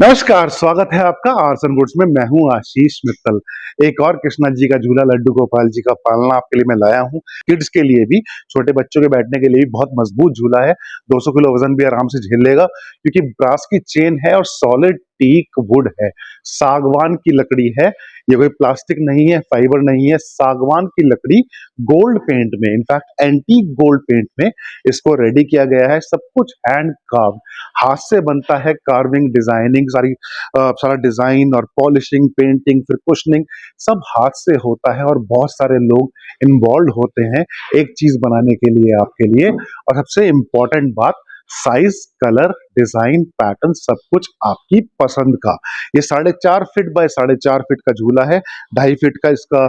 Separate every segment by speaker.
Speaker 1: नमस्कार, स्वागत है आपका आर्सन वुड्स में। मैं हूं आशीष मित्तल। एक और कृष्णा जी का झूला, लड्डू गोपाल जी का पालना आपके लिए मैं लाया हूं। किड्स के लिए भी, छोटे बच्चों के बैठने के लिए भी बहुत मजबूत झूला है। 200 किलो वजन भी आराम से झेल लेगा, क्योंकि ब्रास की चेन है और सॉलिड टीक वुड है, सागवान की लकड़ी है। ये कोई प्लास्टिक नहीं है, फाइबर नहीं है, सागवान की लकड़ी गोल्ड पेंट में, इनफैक्ट एंटीक गोल्ड पेंट में इसको रेडी किया गया है। सब कुछ हैंड कार्व, हाथ से बनता है। कार्विंग, डिजाइनिंग, सारा डिजाइन और पॉलिशिंग, पेंटिंग, फिर कुशनिंग सब हाथ से होता है और बहुत सारे लोग इन्वॉल्व होते हैं एक चीज बनाने के लिए आपके लिए। और सबसे इंपॉर्टेंट बात, साइज, कलर, डिजाइन, पैटर्न सब कुछ आपकी पसंद का। ये 4.5 फीट बाय 4.5 फीट का झूला है। 2.5 फीट का इसका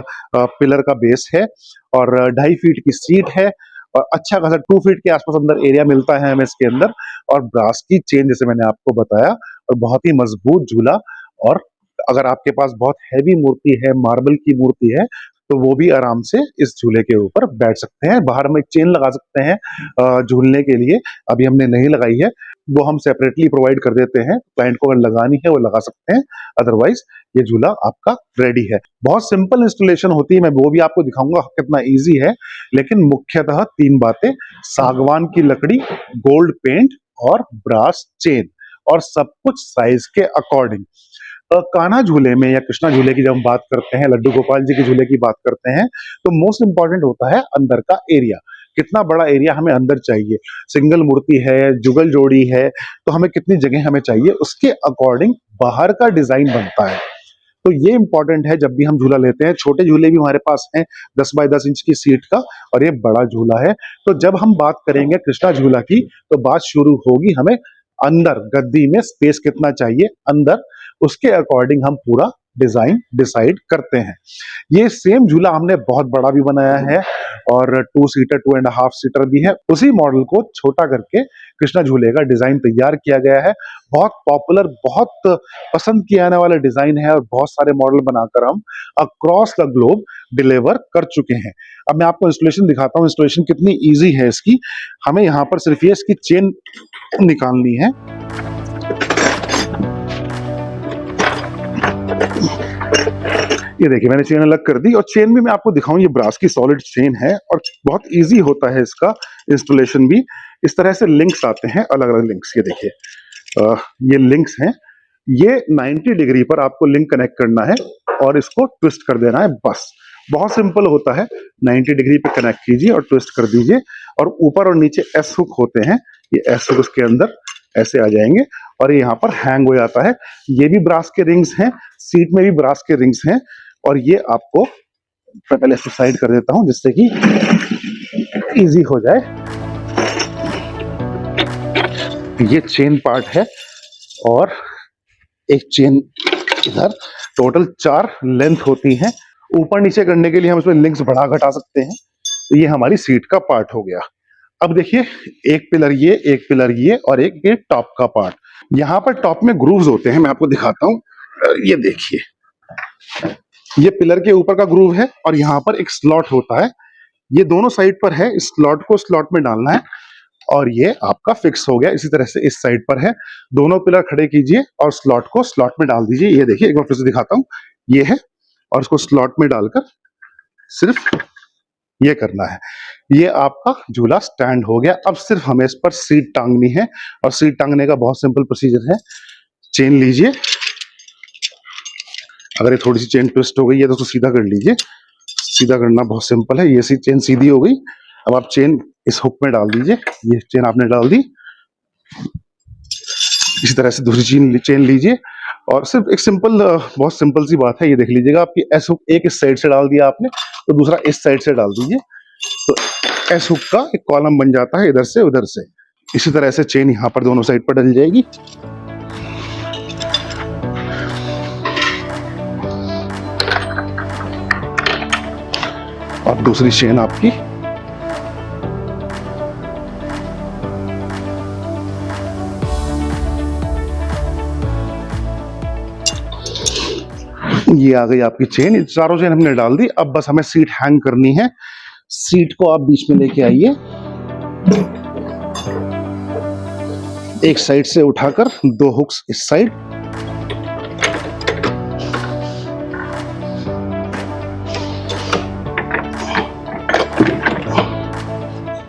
Speaker 1: पिलर का बेस है और 2.5 फीट की सीट है और अच्छा खासा 2 फीट के आसपास अंदर एरिया मिलता है हमें इसके अंदर। और ब्रास की चेन, जैसे मैंने आपको बताया, और बहुत ही मजबूत झूला। और अगर आपके पास बहुत हैवी मूर्ति है, मार्बल की मूर्ति है, तो वो भी आराम से इस झूले के ऊपर बैठ सकते हैं। बाहर में एक चेन लगा सकते हैं झूलने के लिए, अभी हमने नहीं लगाई है, वो हम सेपरेटली प्रोवाइड कर देते हैं। क्लाइंट को अगर लगानी है वो लगा सकते हैं, अदरवाइज ये झूला आपका रेडी है। बहुत सिंपल इंस्टॉलेशन होती है, मैं वो भी आपको दिखाऊंगा कितना इजी है। लेकिन मुख्यतः 3 बातें: सागवान की लकड़ी, गोल्ड पेंट और ब्रास चेन, और सब कुछ साइज के अकॉर्डिंग। कान्हा झूले में या कृष्णा झूले की जब हम बात करते हैं, लड्डू गोपाल जी के झूले की बात करते हैं, तो मोस्ट इंपॉर्टेंट होता है अंदर का एरिया। कितना बड़ा एरिया हमें अंदर चाहिए। सिंगल मूर्ति है, जुगल जोड़ी है, तो हमें कितनी जगह हमें चाहिए, उसके अकॉर्डिंग बाहर का डिजाइन बनता है। तो ये इंपॉर्टेंट है जब भी हम झूला लेते हैं। छोटे झूले भी हमारे पास हैं, 10 बाय 10 इंच की सीट का, और ये बड़ा झूला है। तो जब हम बात करेंगे कृष्णा झूला की, तो बात शुरू होगी हमें अंदर गद्दी में स्पेस कितना चाहिए अंदर, उसके अकॉर्डिंग हम पूरा डिजाइन डिसाइड करते हैं। ये सेम झूला हमने बहुत बड़ा भी बनाया है और 2 सीटर, 2.5 सीटर भी है। उसी मॉडल को छोटा करके कृष्णा झूले का डिजाइन तैयार किया गया है। बहुत पॉपुलर, बहुत पसंद किया जाने वाला डिजाइन है और बहुत सारे मॉडल बनाकर हम अक्रॉस द ग्लोब डिलीवर कर चुके हैं। अब मैं आपको इंस्टॉलेशन दिखाता हूँ, इंस्टॉलेशन कितनी इजी है इसकी। हमें यहाँ पर सिर्फ ये इसकी चेन निकालनी है। ये देखिए, मैंने चेन अलग कर दी और चेन भी मैं आपको दिखाऊं, ये ब्रास की सॉलिड चेन है और बहुत इजी होता है इसका इंस्टॉलेशन भी। इस तरह से लिंक्स आते हैं, अलग अलग लिंक्स। ये देखिए, ये लिंक्स हैं। ये 90 डिग्री पर आपको लिंक कनेक्ट करना है और इसको ट्विस्ट कर देना है, बस। बहुत सिंपल होता है। 90 डिग्री पे कनेक्ट कीजिए और ट्विस्ट कर दीजिए, और ऊपर और नीचे एस हुक होते हैं। ये एस हुक उसके अंदर ऐसे आ जाएंगे और ये यहाँ पर हैंग हो जाता है। ये भी ब्रास के रिंग्स हैं, सीट में भी ब्रास के रिंग्स हैं। और ये आपको, मैं पहले इसको साइड कर देता हूं जिससे कि इजी हो जाए। ये चेन पार्ट है और एक चेन इधर। टोटल 4 लेंथ होती हैं। ऊपर नीचे करने के लिए हम इसमें लिंक्स बढ़ा घटा सकते हैं। तो ये हमारी सीट का पार्ट हो गया। अब देखिए, एक पिलर ये, एक पिलर ये, और एक ये टॉप का पार्ट। यहाँ पर टॉप में ग्रूव्स होते हैं, मैं आपको दिखाता हूं। ये देखिए, ये पिलर के ऊपर का ग्रूव है और यहाँ पर एक स्लॉट होता है। ये दोनों साइड पर है, इस स्लॉट को स्लॉट में डालना है और ये आपका फिक्स हो गया। इसी तरह से इस साइड पर है। दोनों पिलर खड़े कीजिए और स्लॉट को स्लॉट में डाल दीजिए। ये देखिए, एक बार फिर से दिखाता हूं। ये है और इसको स्लॉट में डालकर सिर्फ ये करना है। ये आपका झूला स्टैंड हो गया। अब सिर्फ हमें इस पर सीट टांगनी है और सीट टांगने का बहुत सिंपल प्रोसीजर है। चेन लीजिए, अगर ये थोड़ी सी चेन ट्विस्ट हो गई है तो उसको सीधा कर लीजिए। सीधा करना बहुत सिंपल है। ये सी चेन सीधी हो गई। अब आप चेन इस हुक में डाल दीजिए। ये चेन आपने डाल दी। इसी तरह से दूसरी चेन लीजिए और सिर्फ एक सिंपल, बहुत सिंपल सी बात है। ये देख लीजिएगा, आपकी एस हुक एक इस साइड से डाल दिया आपने, तो दूसरा इस साइड से डाल दीजिए, तो एस हुक का एक कॉलम बन जाता है इधर से उधर से। इसी तरह से चेन यहाँ पर दोनों साइड पर डल जाएगी। और दूसरी चेन आपकी ये आ गई आपकी चेन। चारों चेन हमने डाल दी। अब बस हमें सीट हैंग करनी है। सीट को आप बीच में लेके आइए, एक साइड से उठाकर 2 हुक्स इस साइड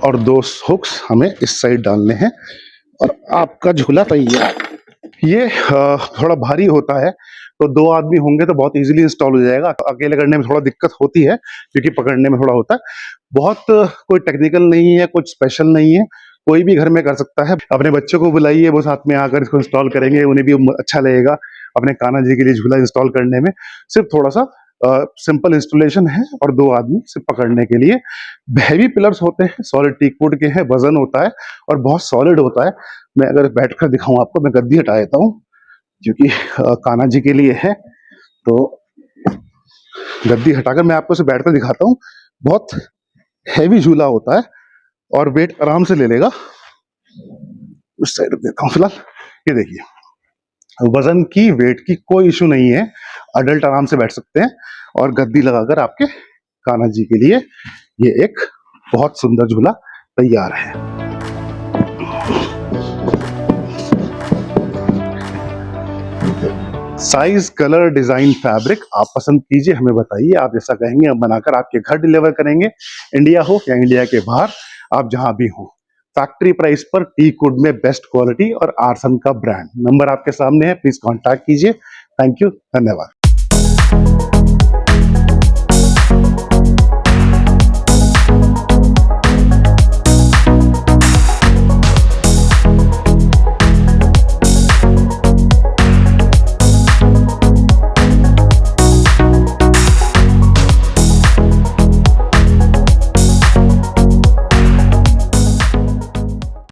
Speaker 1: और 2 हुक्स हमें इस साइड डालने हैं और आपका झूला तैयार। ये थोड़ा भारी होता है, तो 2 आदमी होंगे तो बहुत ईज़िली इंस्टॉल हो जाएगा। अकेले करने में थोड़ा दिक्कत होती है क्योंकि पकड़ने में थोड़ा होता है। बहुत कोई टेक्निकल नहीं है, कुछ स्पेशल नहीं है, कोई भी घर में कर सकता है। अपने बच्चों को बुलाइए, वो साथ में आकर इसको इंस्टॉल करेंगे, उन्हें भी अच्छा लगेगा अपने कान्हा जी के लिए झूला इंस्टॉल करने में। सिर्फ थोड़ा-सा सिंपल इंस्टॉलेशन है और 2 आदमी सिर्फ पकड़ने के लिए। हैवी पिलर्स होते हैं, सॉलिड टीक वुड के हैं, वज़न होता है और बहुत सॉलिड होता है। मैं अगर बैठकर दिखाऊँ आपको, मैं गद्दी हटा देता हूँ क्योंकि कान्हा जी के लिए है, तो गद्दी हटाकर मैं आपको सिर्फ बैठकर दिखाता हूँ। बहुत हैवी झूला होता है और वेट आराम से ले लेगा। उस साइड रख देता हूँ फिलहाल। ये देखिए, वजन की, वेट की कोई इशू नहीं है, अडल्ट आराम से बैठ सकते हैं और गद्दी लगाकर आपके कान्हा जी के लिए ये एक बहुत सुंदर झूला तैयार है। साइज, कलर, डिजाइन, फैब्रिक आप पसंद कीजिए, हमें बताइए, आप जैसा कहेंगे हम बनाकर आपके घर डिलीवर करेंगे, इंडिया हो या इंडिया के बाहर, आप जहां भी हो। फैक्ट्री प्राइस पर टीक वुड में बेस्ट क्वालिटी और आरसन का ब्रांड। नंबर आपके सामने है, प्लीज कांटेक्ट कीजिए। थैंक यू, धन्यवाद।